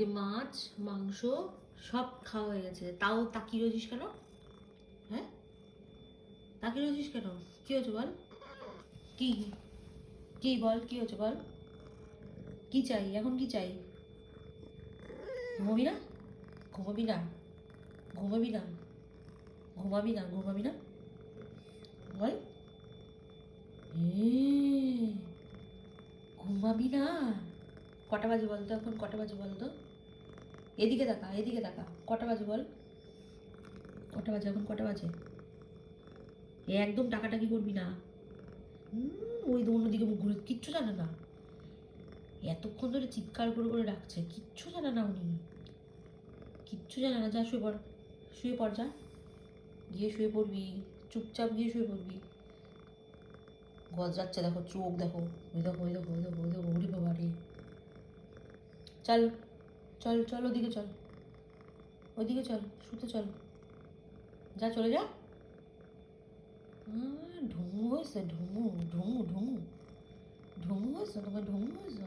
আজকে মাছ মাংস সব খাওয়া হয়ে গেছে, তাও তাকিয়ে রয়েছিস কেন? হ্যাঁ, তাকিয়ে রয়েছিস কেন? কি হয়েছে বল? কি কি বল, কি হয়েছে বল? কি চাই এখন, কি চাই? ঘুমাবি না? ঘুমাবি না? ঘুমাবি না? ঘুমাবি না? ঘুমাবি না বল? ঘুমাবি না? কটা বাজে বলতো এখন, কটা বাজে বলতো? এদিকে দেখা, এদিকে দেখা, কটা বাজে বল? কটা বাজে এখন, কটা বাজে? একদম টাকাটাকি করবি না। ওই তো অন্যদিকে মুখ ঘুরে, কিচ্ছু জানে না। এতক্ষণ ধরে চিৎকার করে করে ডাকছে, কিচ্ছু জানে না উনি, কিচ্ছু জানে না। যা শুয়ে পড়, শুয়ে পড়, যা গিয়ে শুয়ে পড়বি, চুপচাপ গিয়ে শুয়ে পড়বি। গজরাচ্ছে দেখো, চোখ দেখো, ওই দেখো, ওই দেখো, ওই দেখো, ওই দেখো, ওরে বাবা রে। চল চল চল, ওদিকে চল, ওইদিকে চল, শুতে চল, যা চলে যা। ঢুমু হয়েছে, ঢুমু ঢুমু ঢুমু ঢুমু হয়েছে, তোমার ঢুমু হয়েছে।